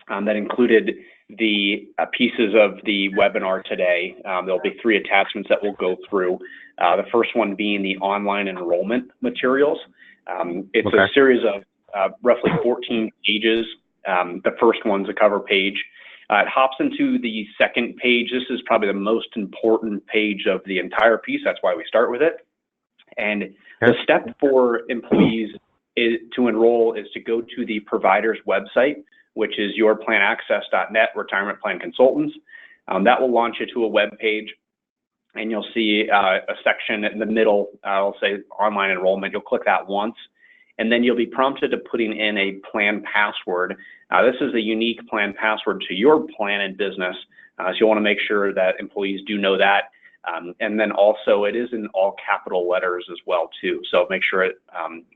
that included the pieces of the webinar today. There'll be 3 attachments that we'll go through. The first one being the online enrollment materials. It's a series of roughly 14 pages. The first one's a cover page. It hops into the second page. This is probably the most important page of the entire piece. That's why we start with it. And the step for employees to enroll is to go to the provider's website, which is yourplanaccess.net, retirement plan consultants. That will launch you to a web page, and you'll see a section in the middle. I'll say online enrollment. You'll click that once, and then you'll be prompted to putting in a plan password. This is a unique plan password to your plan and business, so you'll want to make sure that employees do know that. And then also it is in all capital letters as well too. So make sure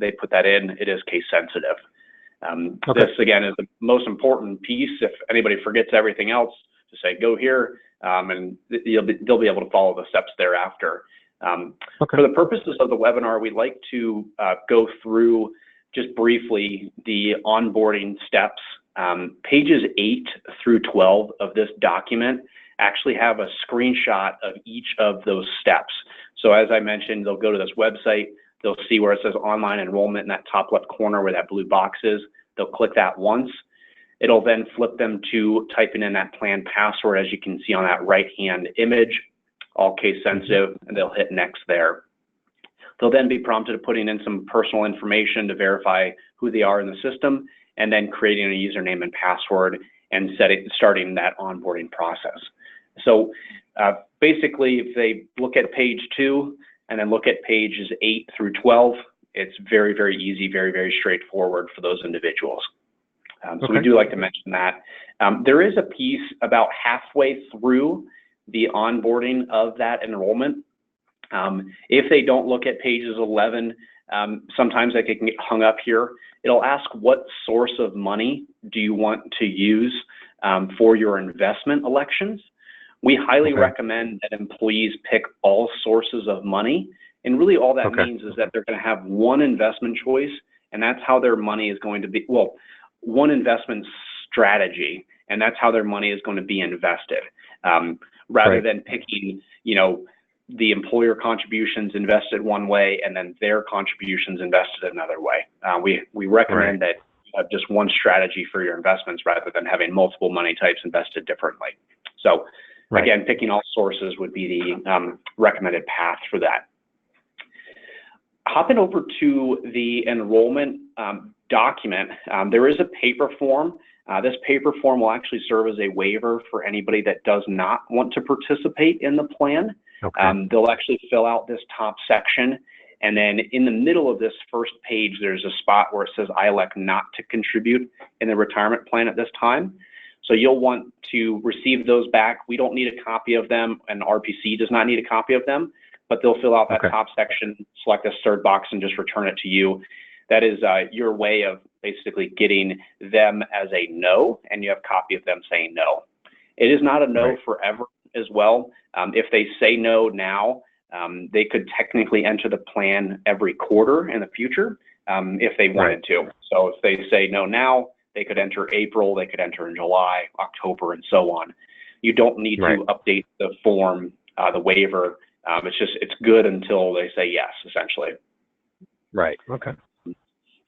they put that in. It is case sensitive. This again is the most important piece. If anybody forgets everything else, to say go here, and they'll be able to follow the steps thereafter. For the purposes of the webinar, we'd like to go through just briefly the onboarding steps. Pages 8 through 12 of this document actually have a screenshot of each of those steps. So as I mentioned, they'll go to this website, they'll see where it says online enrollment in that top left corner where that blue box is. They'll click that once. It'll then flip them to typing in that plan password, as you can see on that right-hand image, all case sensitive, and they'll hit next there. They'll then be prompted to putting in some personal information to verify who they are in the system, and then creating a username and password and starting that onboarding process. So basically, if they look at page 2 and then look at pages 8 through 12, it's very, very easy, very, very straightforward for those individuals. So we do like to mention that. There is a piece about halfway through the onboarding of that enrollment. If they don't look at pages 11, sometimes they can get hung up here. It'll ask, what source of money do you want to use for your investment elections? We highly recommend that employees pick all sources of money. And really all that means is that they're going to have one investment choice, and that's how their money is going to be, well, one investment strategy, and that's how their money is going to be invested. Rather than picking, the employer contributions invested one way and then their contributions invested another way. We recommend that you have just one strategy for your investments rather than having multiple money types invested differently. So again, picking all sources would be the recommended path for that. Hopping over to the enrollment document, there is a paper form. This paper form will actually serve as a waiver for anybody that does not want to participate in the plan. They'll actually fill out this top section, and then in the middle of this first page, there's a spot where it says, I elect not to contribute in the retirement plan at this time. So you'll want to receive those back. We don't need a copy of them, and RPC does not need a copy of them, but they'll fill out that top section, select this third box, and just return it to you. That is your way of basically getting them as a no, and you have a copy of them saying no. It is not a no forever as well. If they say no now, they could technically enter the plan every quarter in the future if they wanted to. So if they say no now, they could enter April, they could enter in July, October, and so on. You don't need to update the form, the waiver. It's good until they say yes, essentially.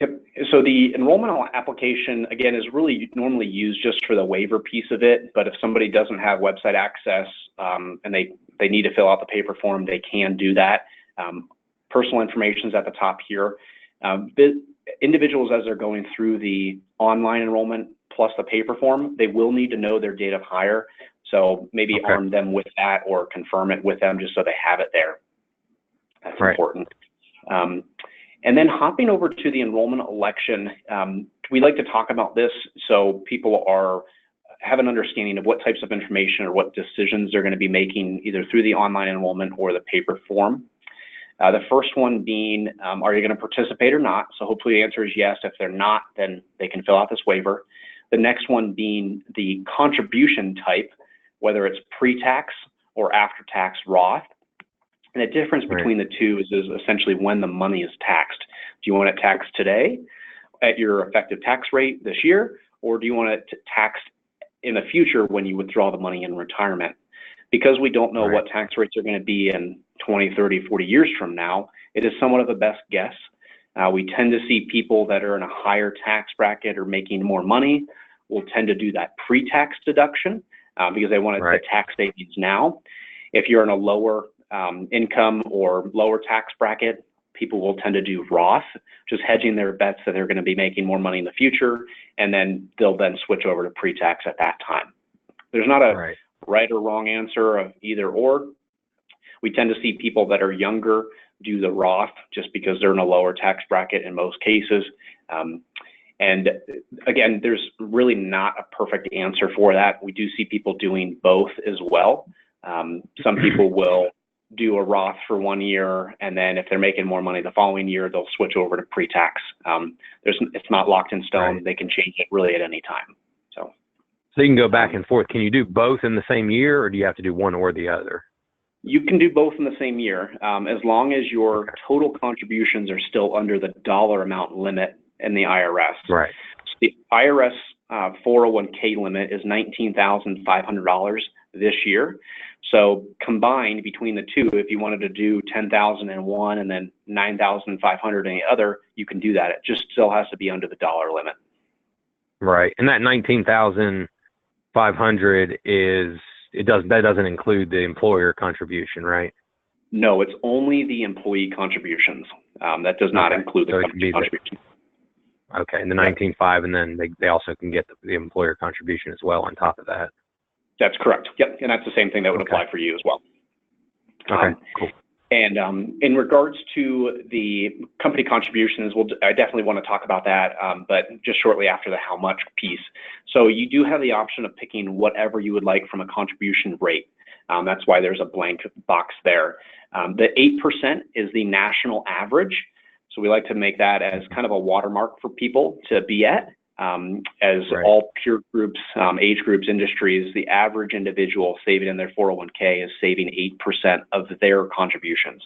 Yep. So the enrollment application, again, is really normally used just for the waiver piece of it. But if somebody doesn't have website access and they need to fill out the paper form, they can do that. Personal information is at the top here. Individuals, as they're going through the online enrollment plus the paper form, they will need to know their date of hire. So maybe arm them with that or confirm it with them just so they have it there. That's important. And then hopping over to the enrollment election, we like to talk about this so people have an understanding of what types of information or what decisions they're going to be making either through the online enrollment or the paper form. The first one being, are you going to participate or not? So hopefully the answer is yes. If they're not, then they can fill out this waiver. The next one being the contribution type, whether it's pre-tax or after-tax Roth. And the difference between the two is essentially when the money is taxed. Do you want it taxed today at your effective tax rate this year, or do you want it taxed in the future when you withdraw the money in retirement? Because we don't know what tax rates are going to be in 20, 30, 40 years from now, it is somewhat of a best guess. We tend to see people that are in a higher tax bracket or making more money will tend to do that pre-tax deduction because they want the tax savings now. If you're in a lower income or lower tax bracket, people will tend to do Roth, just hedging their bets that they're going to be making more money in the future, and then they'll then switch over to pre-tax at that time. There's not a right or wrong answer of either or. We tend to see people that are younger do the Roth just because they're in a lower tax bracket in most cases. And again, there's really not a perfect answer for that. We do see people doing both as well. Some people will do a Roth for 1 year, and then if they're making more money the following year, they'll switch over to pre-tax. It's not locked in stone. They can change it really at any time. So you can go back and forth. Can you do both in the same year, or do you have to do one or the other? You can do both in the same year, as long as your total contributions are still under the dollar amount limit in the IRS. Right. So the IRS 401k limit is $19,500 this year. So combined between the two, if you wanted to do $10,000 in one and then $9,500 in the other, you can do that. It just still has to be under the dollar limit. Right. And that $19,500 that doesn't include the employer contribution, right? No, it's only the employee contributions. That does not include the company contribution. Okay, and the 19.5, and then they also can get the employer contribution as well on top of that. That's correct. Yep, and that's the same thing that would apply for you as well. Okay, cool. And in regards to the company contributions, I definitely want to talk about that, but just shortly after the how much piece. So you do have the option of picking whatever you would like from a contribution rate. That's why there's a blank box there. The 8% is the national average. So we like to make that as kind of a watermark for people to be at. All peer groups, age groups, industries, the average individual saving in their 401k is saving 8% of their contributions.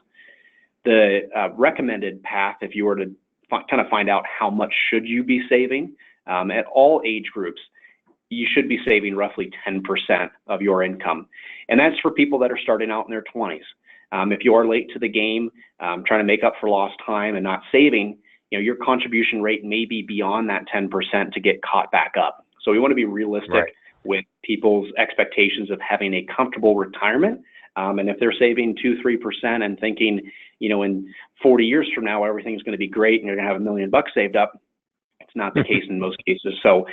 The recommended path, if you were to kind of find out how much should you be saving, at all age groups, you should be saving roughly 10% of your income. And that's for people that are starting out in their 20s. If you are late to the game, trying to make up for lost time and not saving, your contribution rate may be beyond that 10% to get caught back up. So we want to be realistic with people's expectations of having a comfortable retirement. And if they're saving 2-3% and thinking, in 40 years from now, everything's going to be great and you're going to have $1 million saved up, it's not the case in most cases. So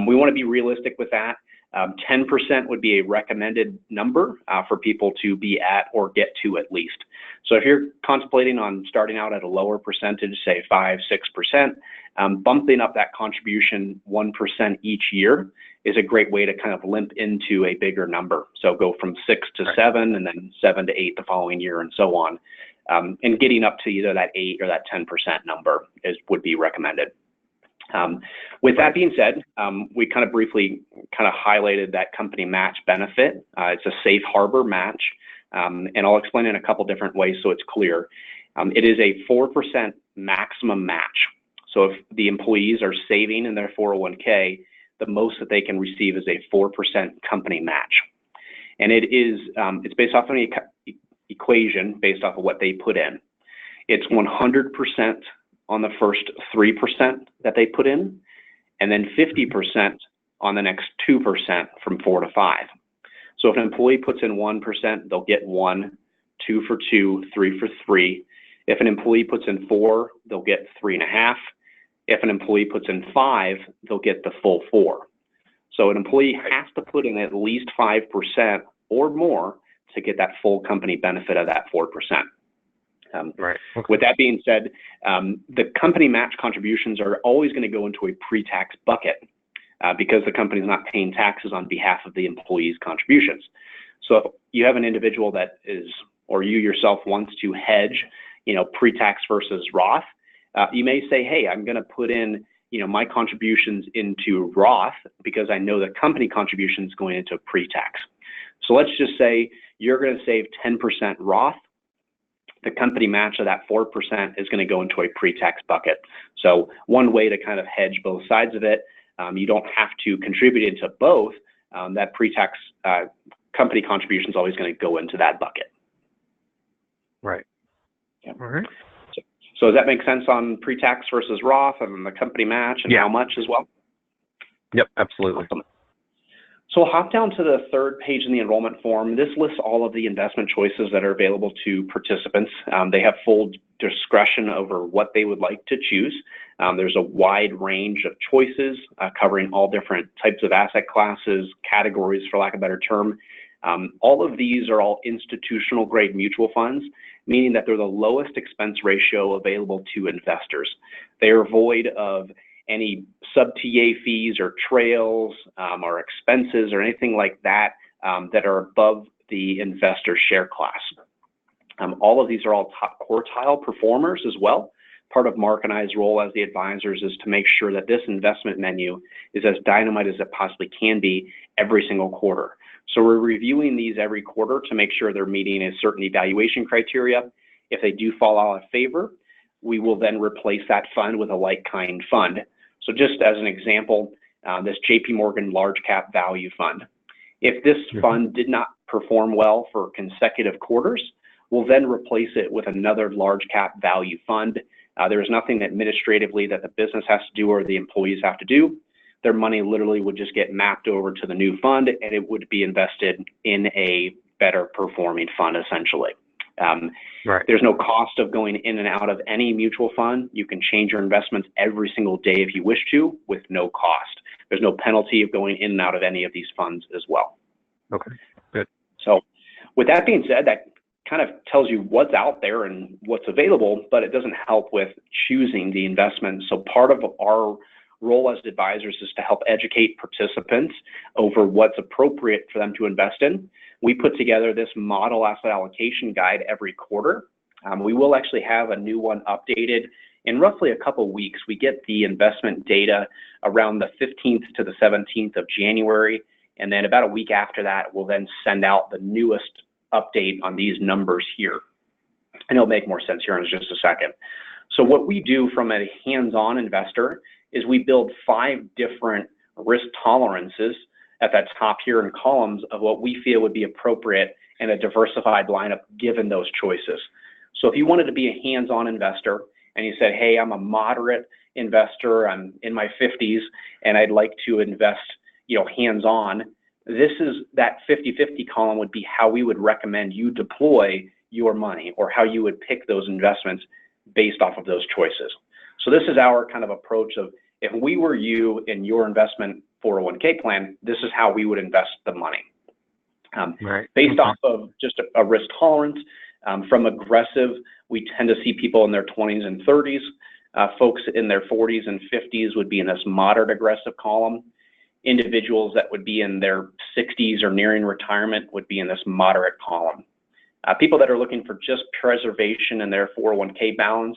we want to be realistic with that. 10% would be a recommended number for people to be at or get to at least. So if you're contemplating on starting out at a lower percentage, say 5-6%, bumping up that contribution 1% each year is a great way to kind of limp into a bigger number. So go from 6 to 7 and then 7 to 8 the following year and so on. And getting up to either that 8 or that 10% number would be recommended. With that being said, we kind of briefly highlighted that company match benefit. It's a safe harbor match, and I'll explain it in a couple different ways so it's clear. It is a 4% maximum match. So if the employees are saving in their 401k, the most that they can receive is a 4% company match. And it's based off of an equation based off of what they put in. It's 100% on the first 3% that they put in, and then 50% on the next 2% from 4 to 5. So if an employee puts in 1%, they'll get 1, 2 for 2, 3 for 3. If an employee puts in 4, they'll get 3.5. If an employee puts in 5, they'll get the full 4. So an employee has to put in at least 5% or more to get that full company benefit of that 4%. With that being said, the company match contributions are always going to go into a pre-tax bucket because the company is not paying taxes on behalf of the employee's contributions. So if you have an individual that is, or you yourself wants to hedge, pre-tax versus Roth, you may say, hey, I'm going to put in, my contributions into Roth because I know the company contribution is going into pre-tax. So let's just say you're going to save 10% Roth. The company match of that 4% is going to go into a pre-tax bucket. So one way to kind of hedge both sides of it, you don't have to contribute into both, that pre-tax company contribution is always going to go into that bucket. Right. Yeah. All right. So does that make sense on pre-tax versus Roth and the company match and how much as well? Yep, absolutely. Awesome. So we'll hop down to the third page in the enrollment form. This lists all of the investment choices that are available to participants. They have full discretion over what they would like to choose. There's a wide range of choices covering all different types of asset classes, categories, for lack of a better term. All of these are all institutional grade mutual funds, meaning that they're the lowest expense ratio available to investors. They are void of any sub-TA fees or trails or expenses or anything like that that are above the investor share class. All of these are all top quartile performers as well. Part of Mark and I's role as the advisors is to make sure that this investment menu is as dynamite as it possibly can be every single quarter. So we're reviewing these every quarter to make sure they're meeting a certain evaluation criteria. If they do fall out of favor, we will then replace that fund with a like-kind fund. So just as an example, this JP Morgan Large Cap Value Fund. If this fund did not perform well for consecutive quarters, we'll then replace it with another large cap value fund. There is nothing administratively that the business has to do or the employees have to do. Their money literally would just get mapped over to the new fund and it would be invested in a better performing fund essentially. Right. There's no cost of going in and out of any mutual fund. You can change your investments every single day if you wish to with no cost. There's no penalty of going in and out of any of these funds as well. Okay, good. So with that being said, that kind of tells you what's out there and what's available, but it doesn't help with choosing the investment. So part of our role as advisors is to help educate participants over what's appropriate for them to invest in. We put together this model asset allocation guide every quarter. We will actually have a new one updated in roughly a couple weeks. We get the investment data around the 15th to the 17th of January. And then about a week after that, we'll then send out the newest update on these numbers here. And it'll make more sense here in just a second. So what we do from a hands-on investor is we build 5 different risk tolerances at that top here in columns of what we feel would be appropriate in a diversified lineup given those choices. So if you wanted to be a hands-on investor and you said, hey, I'm a moderate investor, I'm in my 50s, and I'd like to invest, hands-on, this is that 50-50 column would be how we would recommend you deploy your money or how you would pick those investments based off of those choices. So this is our kind of approach of if we were you in your investment 401k plan, this is how we would invest the money. Based off of just a risk tolerance. From aggressive, we tend to see people in their 20s and 30s. Folks in their 40s and 50s would be in this moderate aggressive column. Individuals that would be in their 60s or nearing retirement would be in this moderate column. People that are looking for just preservation in their 401k balance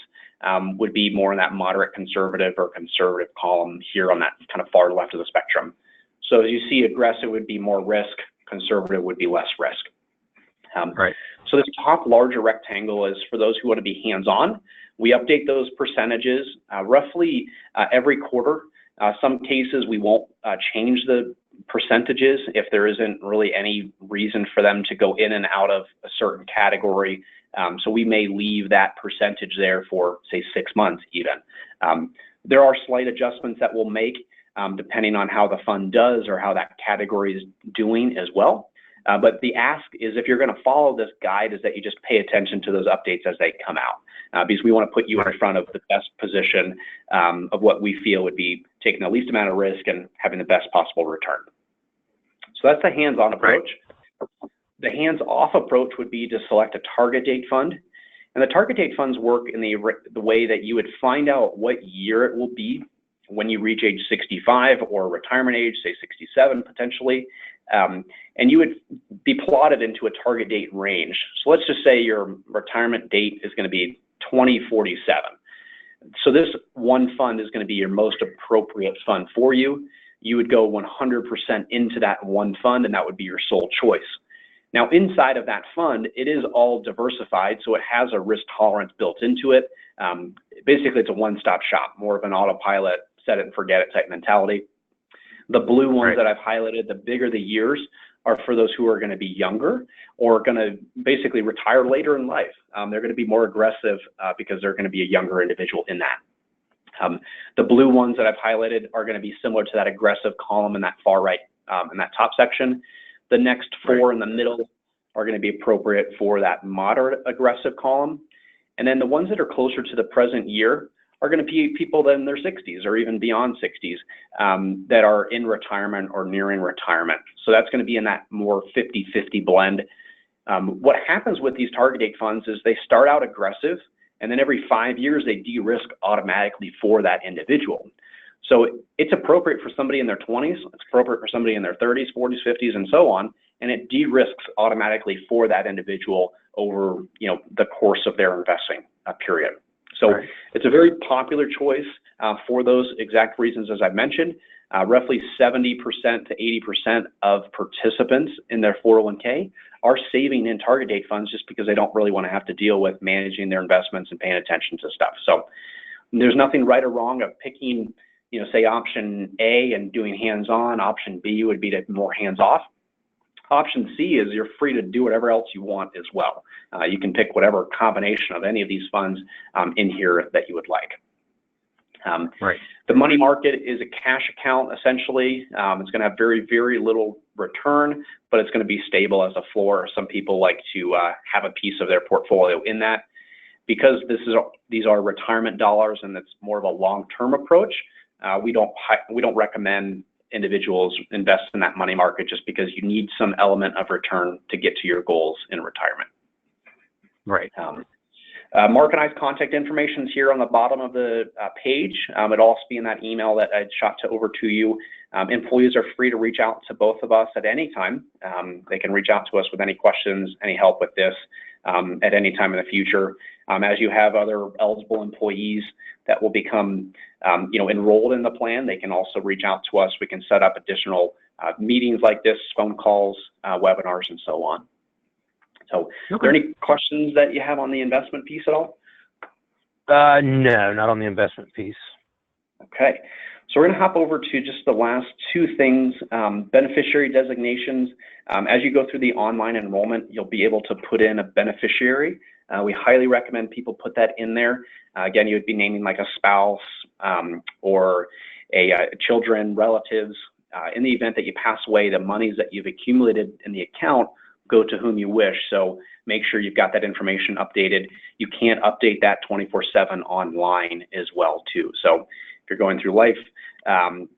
would be more in that moderate conservative or conservative column here on that kind of far left of the spectrum. So as you see, aggressive would be more risk, conservative would be less risk. Right. So this top larger rectangle is for those who want to be hands-on. We update those percentages roughly every quarter. Some cases we won't change the percentages if there isn't really any reason for them to go in and out of a certain category. So we may leave that percentage there for, say, 6 months even. There are slight adjustments that we'll make depending on how the fund does or how that category is doing as well. But the ask is if you're going to follow this guide is that you just pay attention to those updates as they come out because we want to put you in front of the best position of what we feel would be taking the least amount of risk and having the best possible return. So that's the hands-on approach. Right. The hands-off approach would be to select a target date fund. And the target date funds work in the way that you would find out what year it will be when you reach age 65 or retirement age, say 67 potentially. And you would be plotted into a target date range. So let's just say your retirement date is going to be 2047. So this one fund is going to be your most appropriate fund for you. You would go 100% into that one fund, and that would be your sole choice. Now, inside of that fund, it is all diversified, so it has a risk tolerance built into it. Basically, it's a one-stop shop, more of an autopilot, set it and forget it type mentality. The blue ones Right. that I've highlighted, the bigger the years, are for those who are going to be younger or going to basically retire later in life. They're going to be more aggressive because they're going to be a younger individual in that. The blue ones that I've highlighted are going to be similar to that aggressive column in that far right, in that top section. The next four in the middle are going to be appropriate for that moderate aggressive column. And then the ones that are closer to the present year are going to be people that in their 60s or even beyond 60s that are in retirement or nearing retirement. So that's going to be in that more 50-50 blend. What happens with these target date funds is they start out aggressive, and then every 5 years they de-risk automatically for that individual. So it's appropriate for somebody in their 20s, it's appropriate for somebody in their 30s, 40s, 50s, and so on, and it de-risks automatically for that individual over the course of their investing period. So it's a very popular choice for those exact reasons as I've mentioned. Roughly 70% to 80% of participants in their 401k are saving in target date funds just because they don't really want to have to deal with managing their investments and paying attention to stuff. So there's nothing right or wrong of picking, say option A and doing hands-on. Option B would be to more hands-off. Option C is you're free to do whatever else you want as well. You can pick whatever combination of any of these funds in here that you would like. The money market is a cash account, essentially. It's going to have very, very little return, but it's going to be stable as a floor. Some people like to have a piece of their portfolio in that. Because these are retirement dollars and it's more of a long-term approach, we don't recommend individuals invest in that money market just because you need some element of return to get to your goals in retirement. Mark and I's contact information is here on the bottom of the page. It'll also be in that email that I shot over to you. Employees are free to reach out to both of us at any time. They can reach out to us with any questions, any help with this at any time in the future. As you have other eligible employees that will become enrolled in the plan, they can also reach out to us. We can set up additional meetings like this, phone calls, webinars, and so on. So are there any questions that you have on the investment piece at all? No, not on the investment piece. Okay. So we're going to hop over to just the last two things, beneficiary designations. As you go through the online enrollment, you'll be able to put in a beneficiary. We highly recommend people put that in there. Again, you would be naming like a spouse or children, relatives. In the event that you pass away, the monies that you've accumulated in the account go to whom you wish. So make sure you've got that information updated. You can't update that 24/7 online as well too. So if you're going through life,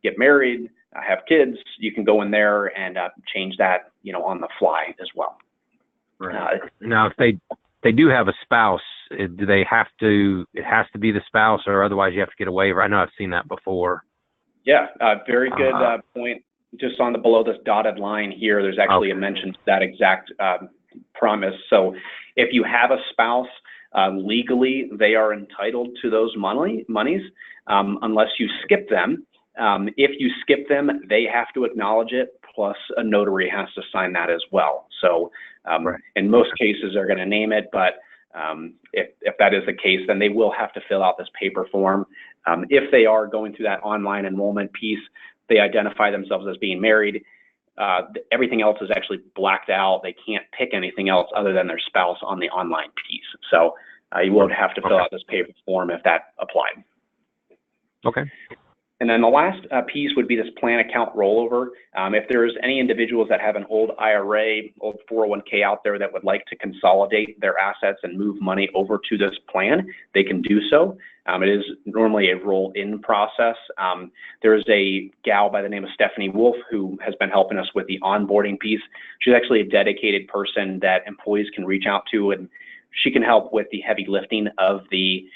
get married, have kids, you can go in there and change that, on the fly as well. Now, if they do have a spouse, do they have to? It has to be the spouse, or otherwise you have to get a waiver. I know I've seen that before. Yeah, very good point. Just on below this dotted line here, there's actually a mention to that exact promise. So if you have a spouse, legally they are entitled to those monies unless you skip them. If you skip them, they have to acknowledge it, plus a notary has to sign that as well. So in most cases, they're going to name it, but if that is the case, then they will have to fill out this paper form. If they are going through that online enrollment piece, they identify themselves as being married. Everything else is actually blacked out. They can't pick anything else other than their spouse on the online piece. So you won't have to fill out this paper form if that applied. Okay. And then the last piece would be this plan account rollover. If there's any individuals that have an old IRA, old 401k out there that would like to consolidate their assets and move money over to this plan, they can do so. It is normally a roll-in process. There's a gal by the name of Stephanie Wolf who has been helping us with the onboarding piece. She's actually a dedicated person that employees can reach out to, and she can help with the heavy lifting of the,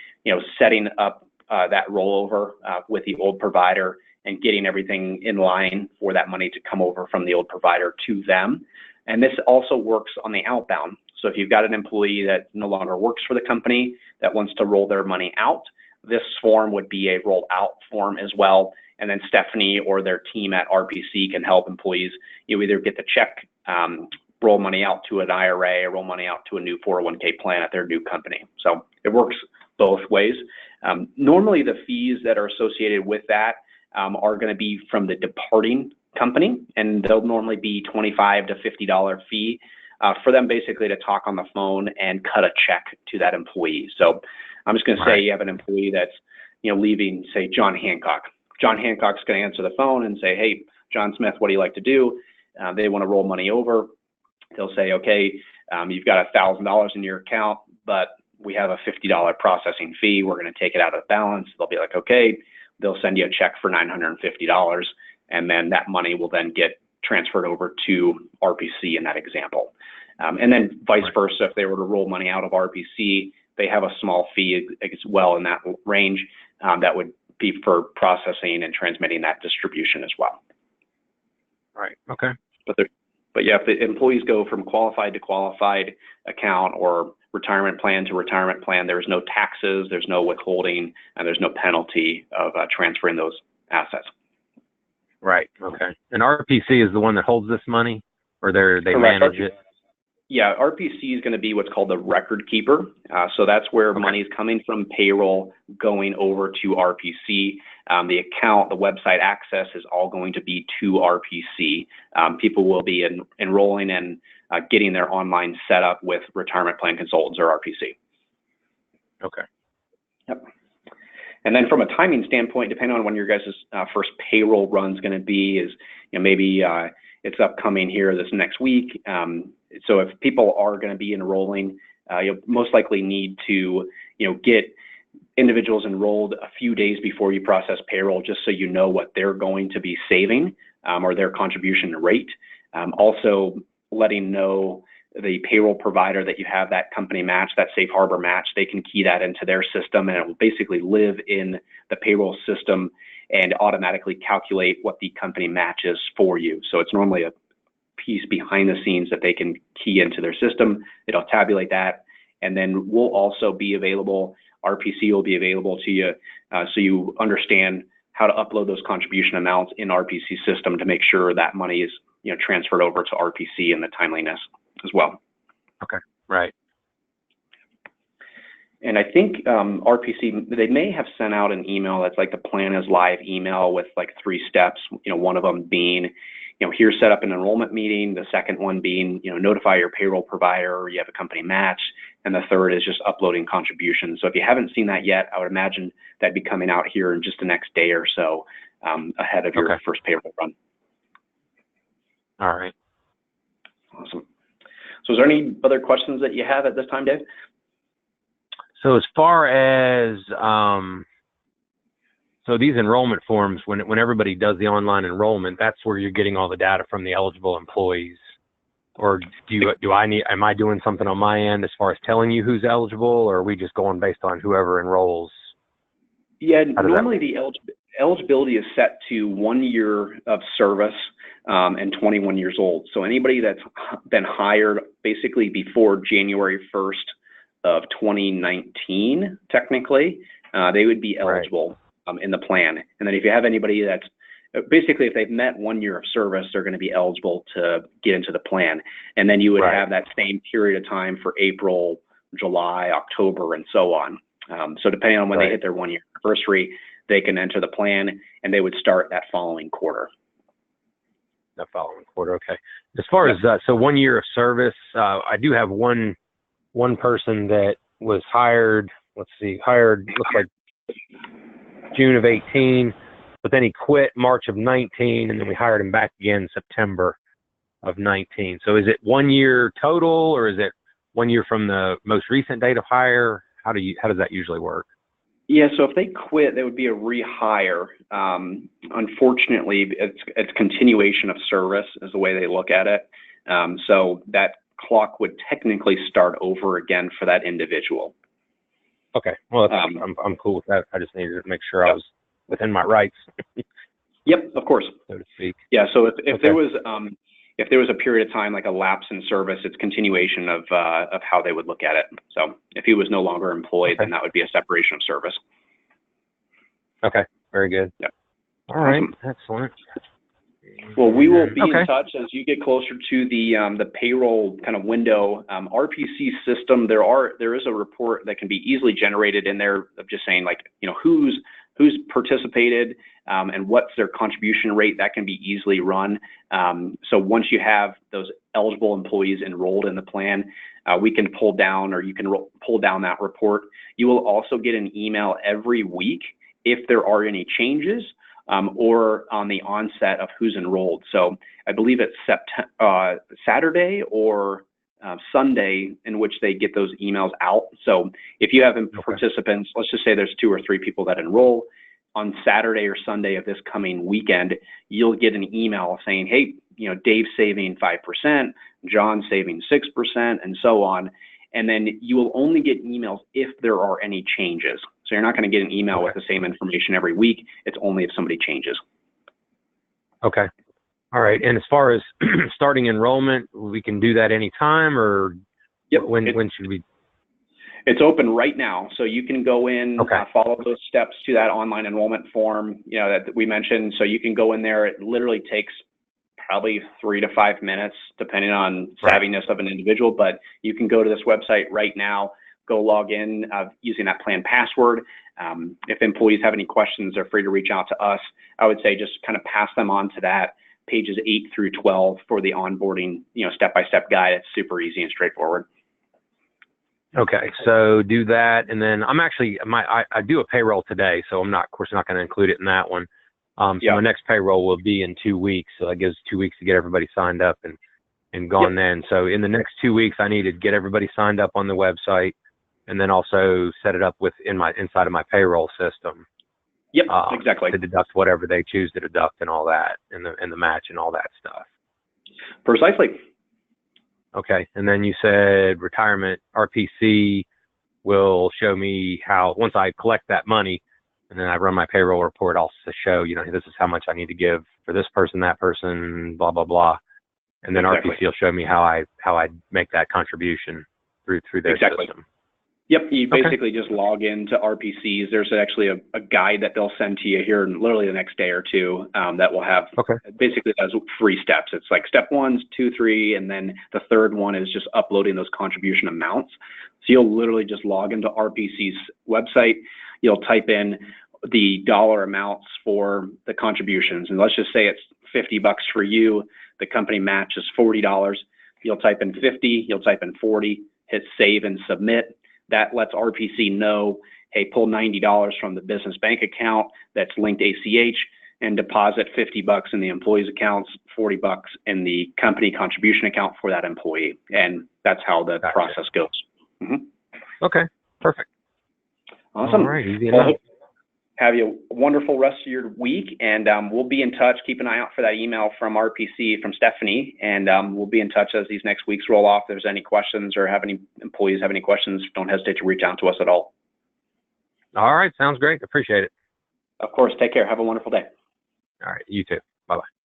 setting up that rollover with the old provider and getting everything in line for that money to come over from the old provider to them. And this also works on the outbound. So if you've got an employee that no longer works for the company that wants to roll their money out, this form would be a roll out form as well. And then Stephanie or their team at RPC can help employees. You either get the check, roll money out to an IRA, or roll money out to a new 401k plan at their new company. So it works both ways. Normally the fees that are associated with that are going to be from the departing company, and they'll normally be $25 to $50 fee for them basically to talk on the phone and cut a check to that employee. So I'm just going to say you have an employee that's leaving, say, John Hancock. John Hancock's going to answer the phone and say, hey, John Smith, what do you like to do? They want to roll money over. They'll say, okay, you've got $1,000 in your account, but we have a $50 processing fee. We're going to take it out of the balance. They'll be like, okay. They'll send you a check for $950, and then that money will then get transferred over to RPC in that example. And then vice versa, if they were to roll money out of RPC, they have a small fee as well in that range that would be for processing and transmitting that distribution as well. Right. Okay. But yeah, if the employees go from qualified to qualified account or retirement plan to retirement plan, there's no taxes, there's no withholding, and there's no penalty of transferring those assets. Right. Okay. And RPC is the one that holds this money, or they manage it? Yeah, RPC is going to be what's called the record keeper. So that's where money is coming from payroll going over to RPC. The account, the website access is all going to be to RPC. People will be enrolling and getting their online setup with retirement plan consultants or RPC. Okay. Yep. And then from a timing standpoint, depending on when your guys' first payroll run is going to be, is maybe it's upcoming here this next week. So if people are going to be enrolling, you'll most likely need to get individuals enrolled a few days before you process payroll, just so you know what they're going to be saving or their contribution rate. Also letting know the payroll provider that you have that company match, that safe harbor match, they can key that into their system, and it will basically live in the payroll system and automatically calculate what the company matches for you. So it's normally a piece behind the scenes that they can key into their system. It'll tabulate that, and then we'll also be available. RPC will be available to you, so you understand how to upload those contribution amounts in RPC system to make sure that money is transferred over to RPC in the timeliness as well. Okay, right. And I think RPC, they may have sent out an email that's like the plan is live email with like 3 steps. One of them being, here set up an enrollment meeting. The second one being, notify your payroll provider, or you have a company match. And the third is just uploading contributions. So if you haven't seen that yet, I would imagine that'd be coming out here in just the next day or so ahead of your first payroll run. All right. Awesome. So is there any other questions that you have at this time, Dave? So as far as, so these enrollment forms, when everybody does the online enrollment, that's where you're getting all the data from the eligible employees. Or am I doing something on my end as far as telling you who's eligible, or are we just going based on whoever enrolls? Yeah, normally the eligibility is set to 1 year of service and 21 years old. So anybody that's been hired basically before January 1st of 2019, technically, they would be eligible in the plan. And then if you have anybody that's basically, if they've met 1 year of service, they're going to be eligible to get into the plan. And then you would have that same period of time for April, July, October, and so on. So depending on when they hit their 1 year anniversary, they can enter the plan, and they would start that following quarter. The following quarter, okay. As far as so 1 year of service, I do have one person that was hired. Let's see, looks like June of 18, but then he quit March of 19, and then we hired him back again September of 19. So is it 1 year total, or is it 1 year from the most recent date of hire? How does that usually work? Yeah, so if they quit, they would be a rehire. Unfortunately, it's continuation of service is the way they look at it. So that clock would technically start over again for that individual. Okay, well, I'm cool with that. I just needed to make sure I was within my rights. Yep, of course. So to speak. Yeah, so if there was a period of time like a lapse in service, it's continuation of how they would look at it. So if he was no longer employed, then that would be a separation of service. Okay, very good. Yep. All right, excellent. Well, we will be in touch as you get closer to the payroll kind of window. RPC system, there is a report that can be easily generated in there of just saying, like, who's who's participated and what's their contribution rate. That can be easily run. So once you have those eligible employees enrolled in the plan, we can pull down, or you can pull down that report. You will also get an email every week if there are any changes or on the onset of who's enrolled. So I believe it's Saturday or Sunday in which they get those emails out. So if you have participants, let's just say there's 2 or 3 people that enroll, on Saturday or Sunday of this coming weekend, you'll get an email saying, hey, Dave's saving 5%, John's saving 6%, and so on. And then you will only get emails if there are any changes. So you're not going to get an email with the same information every week. It's only if somebody changes. Okay. All right. And as far as starting enrollment, we can do that anytime, or when should we? It's open right now, so you can go in, follow those steps to that online enrollment form, that we mentioned. So you can go in there. It literally takes probably 3 to 5 minutes, depending on savviness of an individual. But you can go to this website right now, go log in using that plan password. If employees have any questions, they're free to reach out to us. I would say just kind of pass them on to that, pages 8 through 12 for the onboarding, step-by-step guide. It's super easy and straightforward. Okay, so do that, and then I'm actually I do a payroll today, so I'm not, of course, not going to include it in that one. So my next payroll will be in 2 weeks, so that gives 2 weeks to get everybody signed up and gone then. So in the next 2 weeks, I need to get everybody signed up on the website, and then also set it up inside of my payroll system. Yep, exactly. To deduct whatever they choose to deduct and all that, and the match and all that stuff. Precisely. Okay, and then you said retirement RPC will show me how, once I collect that money and then I run my payroll report, I'll show, this is how much I need to give for this person, that person, blah, blah, blah. And then RPC will show me how I make that contribution through their system. Yep, you basically just log into RPCs. There's actually a guide that they'll send to you here in literally the next day or two that will have basically those 3 steps. It's like step 1, 2, 3, and then the third one is just uploading those contribution amounts. So you'll literally just log into RPC's website. You'll type in the dollar amounts for the contributions. And let's just say it's $50 for you. The company match is $40. You'll type in 50, you'll type in 40, hit save and submit. That lets RPC know, hey, pull $90 from the business bank account that's linked ACH and deposit $50 in the employee's accounts, $40 in the company contribution account for that employee. And that's how the process goes. Okay, perfect. Awesome. All right, easy enough. Have you a wonderful rest of your week, and we'll be in touch. Keep an eye out for that email from RPC, from Stephanie, and we'll be in touch as these next weeks roll off. If there's any questions or have any employees have any questions, don't hesitate to reach out to us at all. All right, sounds great. Appreciate it. Of course. Take care. Have a wonderful day. All right, you too. Bye-bye.